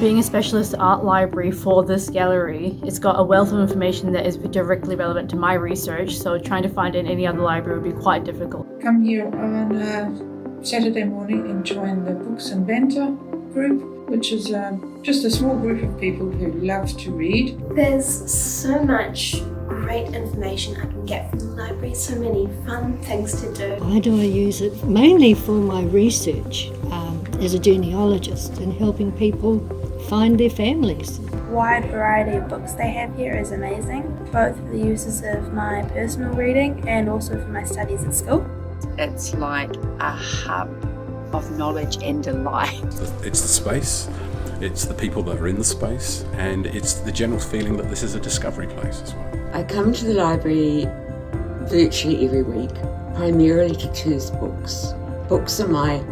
Being a specialist art library for this gallery, it's got a wealth of information that is directly relevant to my research, so trying to find it in any other library would be quite difficult. Come here on Saturday morning and join the Books and Banter group, which is just a small group of people who love to read. There's so much great information I can get from the library, so many fun things to do. Why do I use it? Mainly for my research as a genealogist and helping people find their families. The wide variety of books they have here is amazing, both for the uses of my personal reading and also for my studies at school. It's like a hub of knowledge and delight. It's the space, it's the people that are in the space, and it's the general feeling that this is a discovery place as well. I come to the library virtually every week, primarily to choose books. Books are my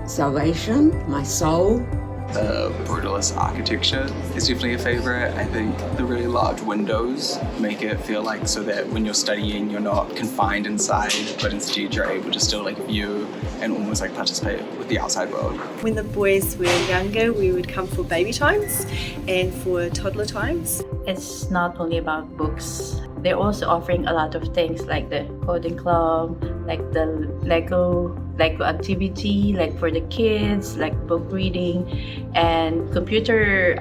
salvation, my soul. The brutalist architecture is definitely a favourite. I think the really large windows make it feel like so that when you're studying you're not confined inside, but instead you're able to still view and almost participate with the outside world. When the boys were younger, we would come for baby times and for toddler times. It's not only about books. They're also offering a lot of things like the coding club, like the Lego activity, for the kids, book reading and computer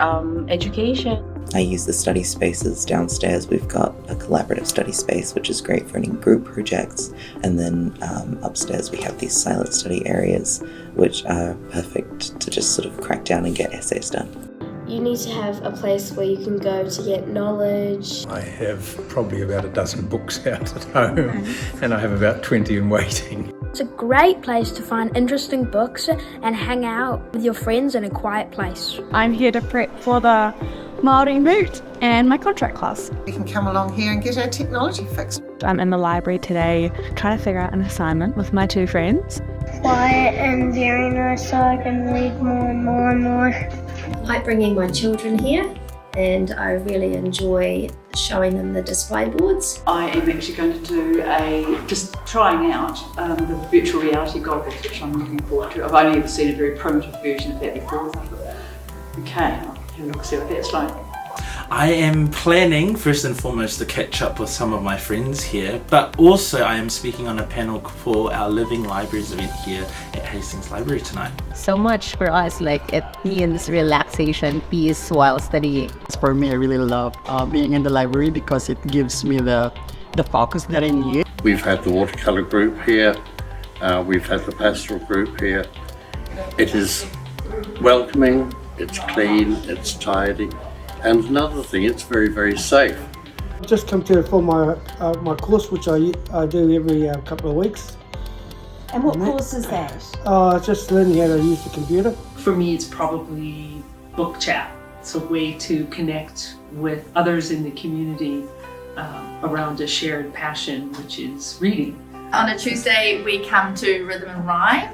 education. I use the study spaces downstairs. We've got a collaborative study space, which is great for any group projects. And then upstairs we have these silent study areas, which are perfect to just sort of crack down and get essays done. You need to have a place where you can go to get knowledge. I have probably about a dozen books out at home and I have about 20 in waiting. It's a great place to find interesting books and hang out with your friends in a quiet place. I'm here to prep for the Māori moot and my contract class. We can come along here and get our technology fixed. I'm in the library today trying to figure out an assignment with my two friends. Quiet and very nice, so I can read more and more and more. I like bringing my children here, and I really enjoy showing them the display boards. I am actually going to do just trying out the virtual reality goggles, which I'm looking forward to. I've only ever seen a very primitive version of that before. So I thought, okay, I'll have a look see what that's like. I am planning, first and foremost, to catch up with some of my friends here, but also I am speaking on a panel for our Living Libraries event here at Hastings Library tonight. So much for us, it means relaxation, peace while studying. For me, I really love being in the library because it gives me the focus that I need. We've had the watercolour group here, we've had the pastoral group here. It is welcoming, it's clean, it's tidy. And another thing, it's very, very safe. I've just come here for my course, which I do every couple of weeks. And what course is that? Just learning how to use the computer. For me, it's probably book chat. It's a way to connect with others in the community around a shared passion, which is reading. On a Tuesday, we come to Rhythm and Rhyme.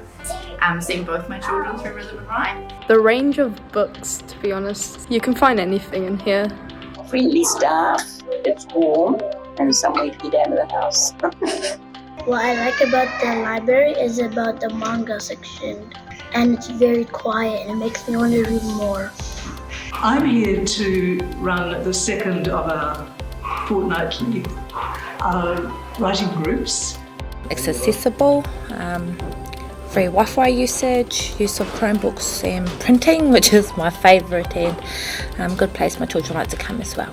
I'm seeing both my children through Rhythm and Rhyme. The range of books, to be honest. You can find anything in here. Friendly staff, it's warm, and some way to get out of the house. What I like about the library is about the manga section. And it's very quiet and it makes me want to read more. I'm here to run the second of our fortnightly writing groups. It's accessible. Free Wi-Fi usage, use of Chromebooks and printing, which is my favourite, and good place my children like to come as well.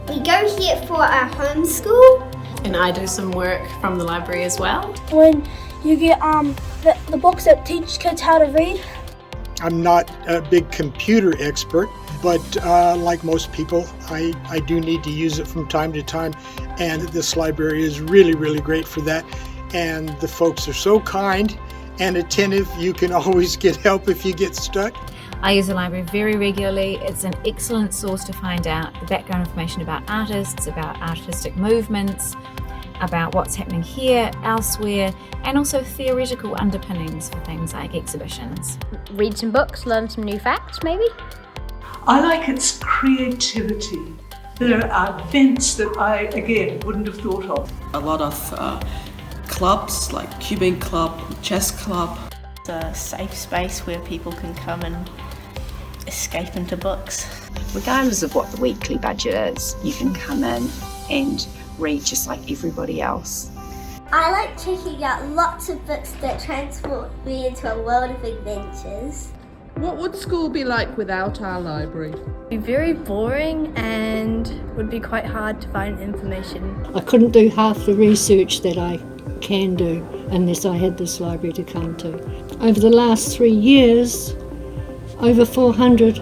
We go here for our homeschool. And I do some work from the library as well. When you get the books that teach kids how to read. I'm not a big computer expert, but like most people, I do need to use it from time to time, and this library is really, really great for that. And the folks are so kind and attentive. You can always get help if you get stuck. I use the library very regularly. It's an excellent source to find out the background information about artists, about artistic movements, about what's happening here, elsewhere, and also theoretical underpinnings for things like exhibitions. Read some books, learn some new facts, maybe? I like its creativity. There are events that I, again, wouldn't have thought of. A lot of clubs like Cubing Club, Chess Club. It's a safe space where people can come and escape into books. Regardless of what the weekly budget is, you can come in and read just like everybody else. I like checking out lots of books that transport me into a world of adventures. What would school be like without our library? It'd be very boring and would be quite hard to find information. I couldn't do half the research that I can do unless I had this library to come to. Over the last 3 years, over 400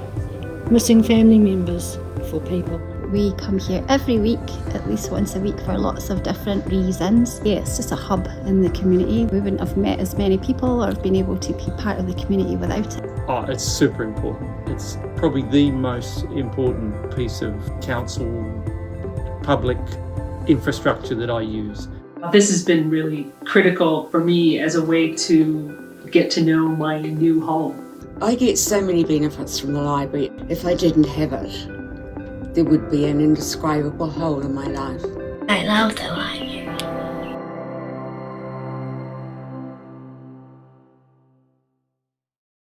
missing family members for people. We come here every week, at least once a week, for lots of different reasons. Yeah, it's just a hub in the community. We wouldn't have met as many people or been able to be part of the community without it. Oh, it's super important. It's probably the most important piece of council public infrastructure that I use. This has been really critical for me as a way to get to know my new home. I get so many benefits from the library. If I didn't have it, there would be an indescribable hole in my life. I love the library.